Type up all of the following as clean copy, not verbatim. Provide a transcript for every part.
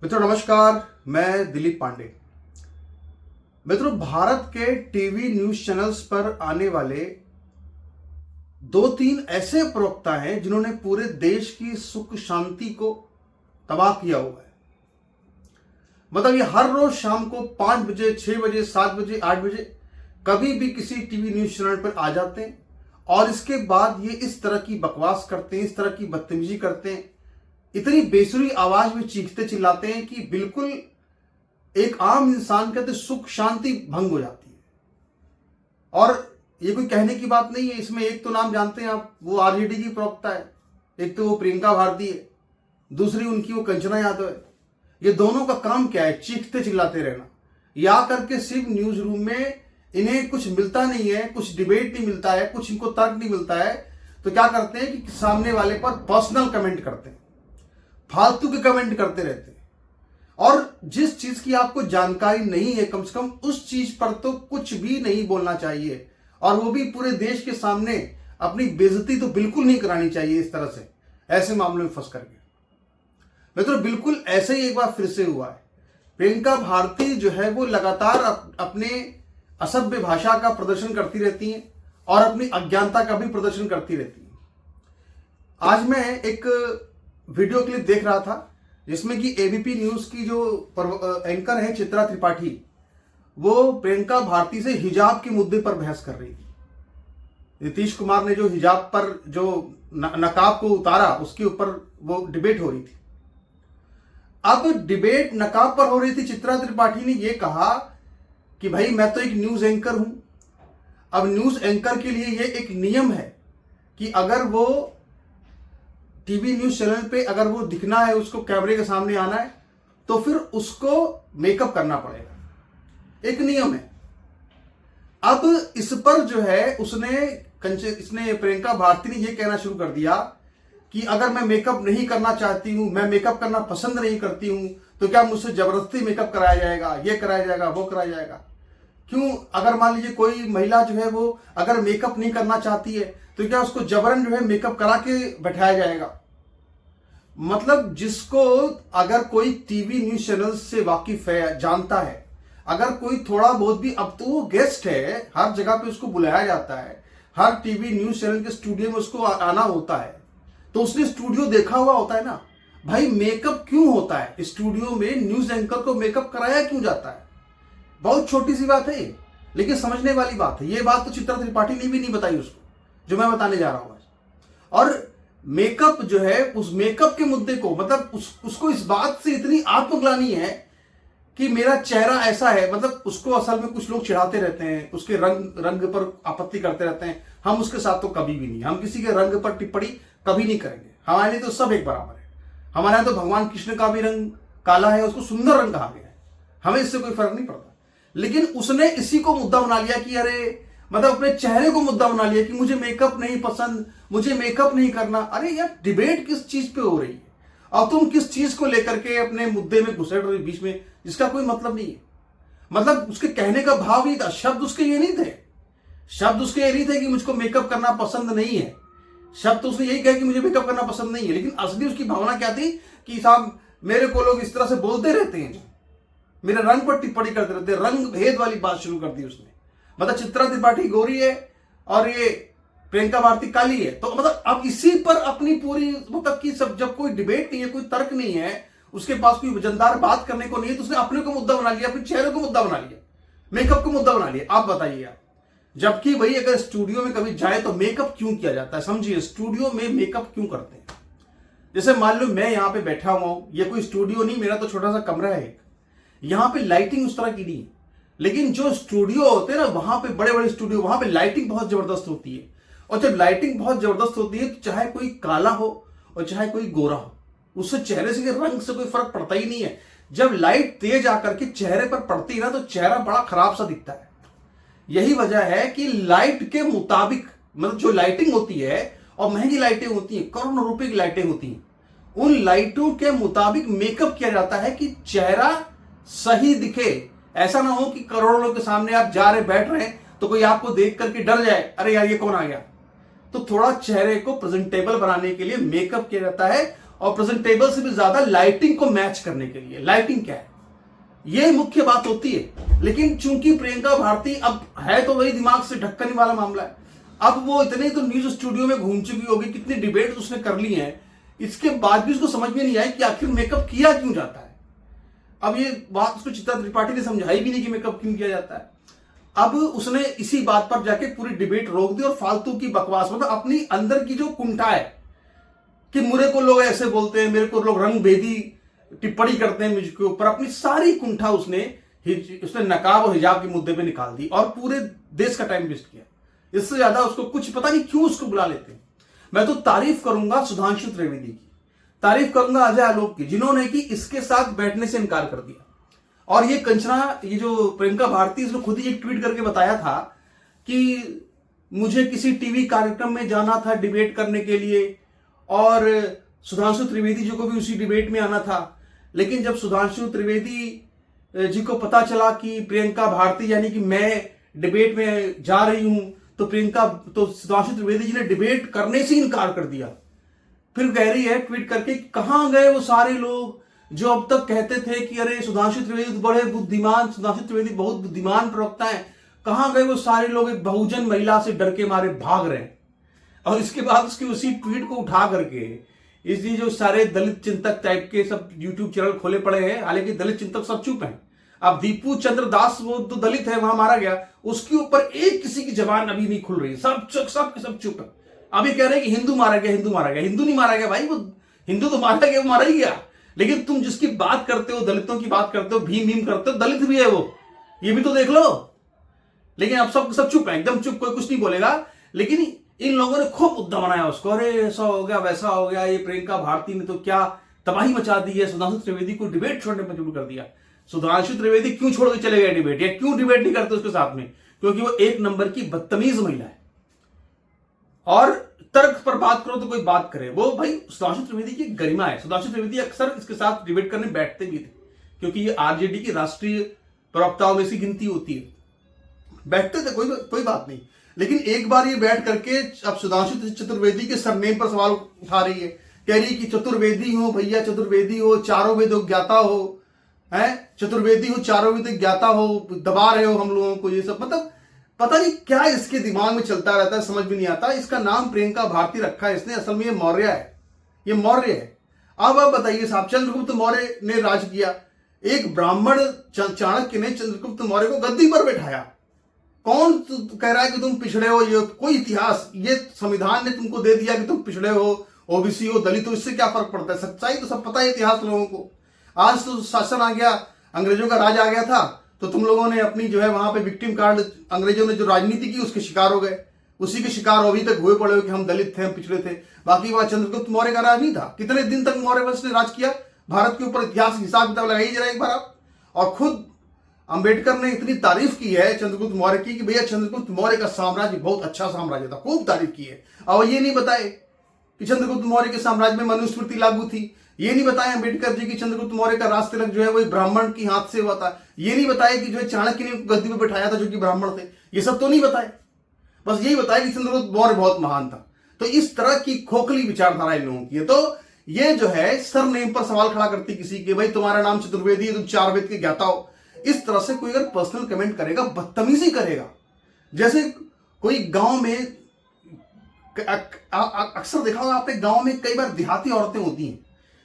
मित्रों नमस्कार। मैं दिलीप पांडे। मित्रों, भारत के टीवी न्यूज चैनल्स पर आने वाले दो तीन ऐसे प्रवक्ता हैं जिन्होंने पूरे देश की सुख शांति को तबाह किया हुआ है। मतलब ये हर रोज शाम को 5 बजे, 6 बजे, 7 बजे, 8 बजे कभी भी किसी टीवी न्यूज चैनल पर आ जाते हैं और इसके बाद ये इस तरह की बकवास करते हैं, इस तरह की बदतमीजी करते हैं, इतनी बेसुरी आवाज में चीखते चिल्लाते हैं कि बिल्कुल एक आम इंसान कहते सुख शांति भंग हो जाती है। और ये कोई कहने की बात नहीं है। इसमें एक तो नाम जानते हैं आप, वो आरजेडी की प्रवक्ता है, एक तो वो प्रियंका भारती है, दूसरी उनकी वो कंचना यादव है। ये दोनों का काम क्या है? चीखते चिल्लाते रहना। या करके सिर्फ न्यूज रूम में इन्हें कुछ मिलता नहीं है, कुछ डिबेट नहीं मिलता है, कुछ इनको तर्क नहीं मिलता है, तो क्या करते हैं कि सामने वाले पर पर्सनल कमेंट करते हैं, फालतू के कमेंट करते रहते हैं। और जिस चीज की आपको जानकारी नहीं है, कम से कम उस चीज पर तो कुछ भी नहीं बोलना चाहिए, और वो भी पूरे देश के सामने अपनी बेइज्जती तो बिल्कुल नहीं करानी चाहिए इस तरह से, ऐसे मामलों में फंस करके। मित्रों, बिल्कुल ऐसे ही एक बार फिर से हुआ है। प्रियंका भारती जो है वो लगातार अपने असभ्य भाषा का प्रदर्शन करती रहती हैं और अपनी अज्ञानता का भी प्रदर्शन करती रहती हैं। आज मैं एक वीडियो क्लिप देख रहा था जिसमें कि एबीपी न्यूज की जो एंकर है चित्रा त्रिपाठी, वो प्रियंका भारती से हिजाब के मुद्दे पर बहस कर रही थी। नीतीश कुमार ने जो हिजाब पर जो नकाब को उतारा उसके ऊपर वो डिबेट हो रही थी। अब डिबेट नकाब पर हो रही थी। चित्रा त्रिपाठी ने यह कहा कि भाई मैं तो एक न्यूज एंकर हूं। अब न्यूज एंकर के लिए यह एक नियम है कि अगर वो टीवी न्यूज चैनल पे अगर वो दिखना है, उसको कैमरे के सामने आना है, तो फिर उसको मेकअप करना पड़ेगा। एक नियम है। अब इस पर जो है इसने प्रियंका भारती ने यह कहना शुरू कर दिया कि अगर मैं मेकअप नहीं करना चाहती हूं, मैं मेकअप करना पसंद नहीं करती हूं, तो क्या मुझसे जबरदस्ती मेकअप कराया जाएगा, ये कराया जाएगा, वो कराया जाएगा? क्यों? अगर मान लीजिए कोई महिला जो है वो अगर मेकअप नहीं करना चाहती है, तो क्या उसको जबरन जो है मेकअप करा के बैठाया जाएगा? मतलब जिसको अगर कोई टीवी न्यूज चैनल से वाकिफ है, जानता है, अगर कोई थोड़ा बहुत भी, अब तो वो गेस्ट है, हर जगह पे उसको बुलाया जाता है, हर टीवी न्यूज चैनल के स्टूडियो में उसको आना होता है, तो उसने स्टूडियो देखा हुआ होता है ना। भाई मेकअप क्यों होता है स्टूडियो में? न्यूज एंकर को मेकअप कराया क्यों जाता है? बहुत छोटी सी बात है, लेकिन समझने वाली बात है। ये बात तो चित्रा त्रिपाठी ने भी नहीं बताई उसको, जो मैं बताने जा रहा हूं आज। और मेकअप जो है, उस मेकअप के मुद्दे को, मतलब उसको इस बात से इतनी आत्मग्लानि है कि मेरा चेहरा ऐसा है। मतलब उसको असल में कुछ लोग चिढ़ाते रहते हैं, उसके रंग पर आपत्ति करते रहते हैं। हम उसके साथ तो कभी भी नहीं, हम किसी के रंग पर टिप्पणी कभी नहीं करेंगे। हमारे लिए तो सब एक बराबर है। हमारे यहाँ तो भगवान कृष्ण का भी रंग काला है, उसको सुंदर रंग कहा गया है, हमें इससे कोई फर्क नहीं पड़ता। लेकिन उसने इसी को मुद्दा बना लिया कि अरे, मतलब अपने चेहरे को मुद्दा बना लिया कि मुझे मेकअप नहीं पसंद, मुझे मेकअप नहीं करना। अरे यार, डिबेट किस चीज पे हो रही है और तुम किस चीज को लेकर के अपने मुद्दे में घुसेड़ रहे बीच में, जिसका कोई मतलब नहीं है। मतलब उसके कहने का भाव ही था, शब्द उसके ये नहीं थे। शब्द उसके ये नहीं थे कि मुझको मेकअप करना पसंद नहीं है। शब्द तो उसने यही कहा कि मुझे मेकअप करना पसंद नहीं है। लेकिन असली उसकी भावना क्या थी कि साहब मेरे को लोग इस तरह से बोलते रहते हैं, मेरे रंग पर टिप्पणी करते रहते हैं। रंग भेद वाली बात शुरू कर दी उसने। मतलब चित्रा त्रिपाठी गोरी है और ये प्रियंका भारती काली है, तो मतलब अब इसी पर अपनी पूरी, मतलब कि सब, जब कोई डिबेट नहीं है, कोई तर्क नहीं है, उसके पास कोई वजनदार बात करने को नहीं है, तो उसने अपने को मुद्दा बना लिया, अपने चेहरे को मुद्दा बना लिया, मेकअप को मुद्दा बना लिया। आप बताइए आप, जबकि वही अगर स्टूडियो में कभी जाए तो मेकअप क्यों किया जाता है? समझिए, स्टूडियो में मेकअप क्यों करते हैं? जैसे मान लो मैं यहां पे बैठा हुआ हूं, ये कोई स्टूडियो नहीं, मेरा तो छोटा सा कमरा है, यहां पे लाइटिंग उस तरह की नहीं है। लेकिन जो स्टूडियो होते हैं ना, वहां पे बड़े बड़े स्टूडियो, वहां पे लाइटिंग बहुत जबरदस्त होती है। और जब लाइटिंग बहुत जबरदस्त होती है तो चाहे कोई काला हो और चाहे कोई गोरा हो, उससे चेहरे से रंग से कोई फर्क पड़ता ही नहीं है। जब लाइट तेज आकर के चेहरे पर पड़ती है ना, तो चेहरा बड़ा खराब सा दिखता है। यही वजह है कि लाइट के मुताबिक, मतलब जो लाइटिंग होती है, और महंगी लाइटें होती हैं, करोड़ों रुपए की लाइटें होती हैं, उन लाइटों के मुताबिक मेकअप किया जाता है कि चेहरा सही दिखे। ऐसा ना हो कि करोड़ों लोग के सामने आप जा रहे बैठ रहे हैं तो कोई आपको देख करके डर जाए, अरे यार ये कौन आ गया। तो थोड़ा चेहरे को प्रेजेंटेबल बनाने के लिए मेकअप किया जाता है। और प्रेजेंटेबल से भी ज्यादा लाइटिंग को मैच करने के लिए। लाइटिंग क्या है, ये मुख्य बात होती है। लेकिन चूंकि प्रियंका भारती अब है तो वही दिमाग से ढक्कन वाला मामला है। अब वो इतने तो न्यूज स्टूडियो में घूम चुकी होगी, कितनी डिबेट उसने कर ली है, इसके बाद भी उसको समझ में नहीं आई कि आखिर मेकअप किया क्यों जाता है। अब ये बात उसको चित्रा त्रिपाठी ने समझाई भी नहीं कि मेकअप क्यों किया जाता है। अब उसने इसी बात पर जाके पूरी डिबेट रोक दी और फालतू की बकवास, मतलब अपनी अंदर की जो कुंठा है कि मुझे को लोग ऐसे बोलते हैं, मेरे को लोग रंग भेदी टिप्पणी करते हैं मुझके ऊपर, अपनी सारी कुंठा उसने नकाब और हिजाब के मुद्दे पे निकाल दी और पूरे देश का टाइम वेस्ट किया। इससे ज्यादा उसको कुछ पता नहीं क्यों उसको बुला लेते हैं। मैं तो तारीफ करूंगा सुधांशु त्रिवेदी की, तारीफ करूंगा अजय आलोक की, जिन्होंने कि इसके साथ बैठने से इनकार कर दिया। और ये कंचना, ये जो प्रियंका भारती, इसने खुद ही एक ट्वीट करके बताया था कि मुझे किसी टीवी कार्यक्रम में जाना था डिबेट करने के लिए और सुधांशु त्रिवेदी जी को भी उसी डिबेट में आना था, लेकिन जब सुधांशु त्रिवेदी जी को पता चला कि प्रियंका भारती यानी कि मैं डिबेट में जा रही हूं, तो सुधांशु त्रिवेदी जी ने डिबेट करने से इनकार कर दिया। फिर कह रही है ट्वीट करके, कहां गए वो सारे लोग जो अब तक कहते थे कि अरे सुधांशु त्रिवेदी बड़े बुद्धिमान, सुधांशु त्रिवेदी बहुत बुद्धिमान प्रवक्ता है, कहां गए वो सारे लोग, एक बहुजन महिला से डर के मारे भाग रहे हैं। और इसके बाद उसकी उसी ट्वीट को उठा करके इसलिए जो सारे दलित चिंतक टाइप के सब यूट्यूब चैनल खोले पड़े हैं, हालांकि दलित चिंतक सब चुप हैं। अब दीपू चंद्र दास, वो तो दलित है, वहां मारा गया, उसके ऊपर एक किसी की जबान अभी नहीं खुल रही, सब चुप है। अभी कह रहे हैं कि हिंदू मारा गया, हिंदू मारा गया। हिंदू नहीं मारा गया भाई, वो हिंदू तो मारा गया, वो मारा ही गया। लेकिन तुम जिसकी बात करते हो, दलितों की बात करते हो, भीम करते हो, दलित भी है वो, ये भी तो देख लो। लेकिन अब सब चुप है, एकदम चुप, कोई कुछ नहीं बोलेगा। लेकिन इन लोगों ने खूब मुद्दा बनाया उसको, अरे ऐसा हो गया, वैसा हो गया, ये प्रियंका भारती ने तो क्या तबाही मचा दी है, सुधांशु त्रिवेदी को डिबेट छोड़ने पर शुरू कर दिया। सुधांशु त्रिवेदी क्यों छोड़ के चले गए डिबेट, या क्यों डिबेट नहीं करते उसके साथ में? क्योंकि वो एक नंबर की बदतमीज महिला है। और तर्क पर बात करो तो कोई बात करे, वो भाई सुधांशु त्रिवेदी की गरिमा है। सुधांशु त्रिवेदी अक्सर इसके साथ डिबेट करने बैठते भी थे, क्योंकि ये आरजेडी की राष्ट्रीय प्रवक्ताओं में से गिनती होती है, बैठते थे, कोई बात नहीं। लेकिन एक बार ये बैठ करके अब सुधांशु चतुर्वेदी के सरनेम पर सवाल उठा रही है, कह रही कि चतुर्वेदी हो भैया, चतुर्वेदी हो, चारों वेद ज्ञाता हो, है चतुर्वेदी हो, चारों वेद ज्ञाता हो, दबा रहे हो हम लोगों को, ये सब मतलब पता नहीं क्या इसके दिमाग में चलता रहता है, समझ भी नहीं आता। इसका नाम प्रियंका भारती रखा है इसने, असल में ये मौर्य है, ये मौर्य है। अब आप बताइए साहब, चंद्रगुप्त मौर्य ने राज किया, एक ब्राह्मण चाणक्य ने चंद्रगुप्त मौर्य को गद्दी पर बैठाया। कौन कह रहा है कि तुम पिछड़े हो? ये कोई इतिहास, ये संविधान ने तुमको दे दिया कि तुम पिछड़े हो, ओबीसी हो, दलित हो, इससे क्या फर्क पड़ता है? सच्चाई तो सब पता है इतिहास लोगों को। आज तो शासन आ गया, अंग्रेजों का राज आ गया था, तो तुम लोगों ने अपनी जो है वहां पे विक्टिम कार्ड, अंग्रेजों ने जो राजनीति की उसके शिकार हो गए, उसी के शिकार अभी तक हुए पड़े हो कि हम दलित थे, हम पिछड़े थे। बाकी वहां चंद्रगुप्त मौर्य का राज नहीं था। कितने दिन तक मौर्य वंश ने राज किया भारत के ऊपर? इतिहास हिसाब किताब लगाइए जरा एक बार आप। और खुद अंबेडकर ने इतनी तारीफ की है चंद्रगुप्त मौर्य की कि भैया चंद्रगुप्त मौर्य का साम्राज्य बहुत अच्छा साम्राज्य था, खूब तारीफ की है। और ये नहीं बताए कि चंद्रगुप्त मौर्य के साम्राज्य में मनुस्मृति लागू थी। ये नहीं बताया अंबेडकर जी की चंद्रगुप्त मौर्य का राज तिलक जो है वो ब्राह्मण की हाथ से हुआ था। ये नहीं बताया कि जो है चाणक्य ने गद्दी में बैठाया था जो कि ब्राह्मण थे। ये सब तो नहीं बताए, बस यही बताया कि चंद्रगुप्त मौर्य बहुत महान था। तो इस तरह की खोखली विचारधारा इन लोगों की है। तो ये जो है सरनेम पर सवाल खड़ा करती किसी के, भाई तुम्हारा नाम चतुर्वेदी है, तुम चार वेद के ज्ञाता हो। इस तरह से कोई अगर पर्सनल कमेंट करेगा, बदतमीजी करेगा। जैसे कोई गांव में, अक्सर देखा होगा आपने, गांव में कई बार देहाती औरतें होती हैं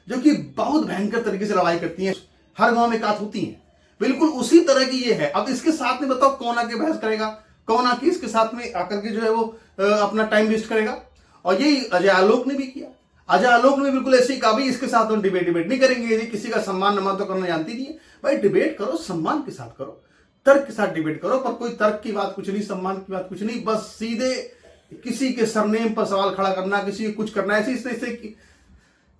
जो कि बहुत भयंकर तरीके से लड़ाई करती हैं, हर गांव में कात होती हैं, बिल्कुल उसी तरह की ये है। अब इसके साथ में बताओ कौन आके बहस करेगा, कौन आके इसके साथ में आकर के जो है वो अपना टाइम वेस्ट करेगा? और यही अजय आलोक ने भी किया। अजय आलोक ने बिल्कुल ऐसे ही कहा, भाई इसके साथ हम डिबेट नहीं करेंगे, यदि किसी का सम्मान नमान तो करना जानती नहीं है। भाई डिबेट करो, सम्मान के साथ करो, तर्क के साथ डिबेट करो, पर कोई तर्क की बात कुछ नहीं, सम्मान की बात कुछ नहीं, बस सीधे किसी के सरनेम पर सवाल खड़ा करना, किसी को कुछ करना, ऐसे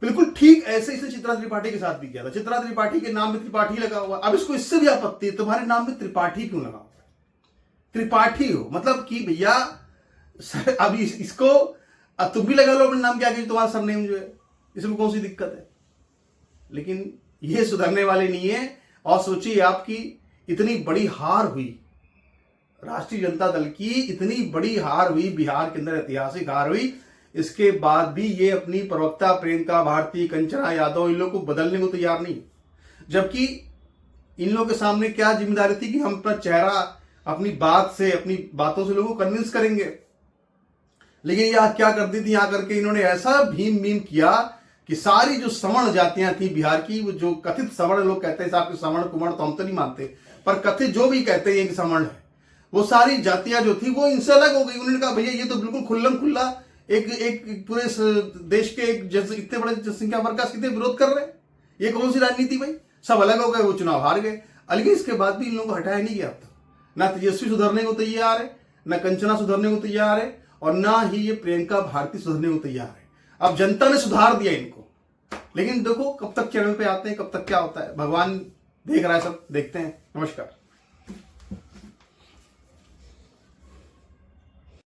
बिल्कुल ठीक ऐसे इसने चित्रा त्रिपाठी के साथ भी किया था। चित्रा त्रिपाठी के नाम में त्रिपाठी लगा हुआ। अब इसको इससे भी आपत्ति है, तुम्हारे नाम में त्रिपाठी क्यों लगा हुआ? त्रिपाठी हो मतलब कि भैया अभी इसको तुम भी लगा लो अपने नाम क्या, कि तुम्हारा सरनेम जो है, इसमें कौन सी दिक्कत है? लेकिन ये सुधरने वाले नहीं है। और सोचिए आपकी इतनी बड़ी हार हुई, राष्ट्रीय जनता दल की इतनी बड़ी हार हुई बिहार के अंदर, ऐतिहासिक हार हुई इसके बाद भी ये अपनी प्रवक्ता प्रियंका भारती, कंचना यादव, इन लोग को बदलने को तैयार नहीं। जबकि इन लोगों के सामने क्या जिम्मेदारी थी कि हम अपना चेहरा अपनी बात से, अपनी बातों से लोगों को कन्विंस करेंगे। लेकिन यह क्या कर दी थी, यहां करके इन्होंने ऐसा भीम मीम किया कि सारी जो सवर्ण जातियां थी बिहार की, वो जो कथित सवर्ण लोग कहते हैं, साहब सवर्ण कुमार तो हम तो नहीं मानते, पर कथित जो भी कहते हैं कि सवर्ण है, वो सारी जातियां जो थी वो इनसे अलग हो गई। उन्होंने कहा भैया ये तो बिल्कुल खुल्लम खुल्ला एक पूरे देश के एक इतने बड़े जनसंख्या वर्ग का सीधे विरोध कर रहे हैं। ये कौन सी राजनीति भाई, सब अलग हो गए, वो चुनाव हार गए। अलग इसके बाद भी इन लोगों को हटाया नहीं गया। अब तक ना तेजस्वी सुधरने को तैयार है, ना कंचना सुधरने को तैयार है, और ना ही ये प्रियंका भारती सुधरने को तैयार है। अब जनता ने सुधार दिया इनको, लेकिन देखो कब तक चैनल पे आते हैं, कब तक क्या होता है, भगवान देख रहा है, सब देखते हैं। नमस्कार।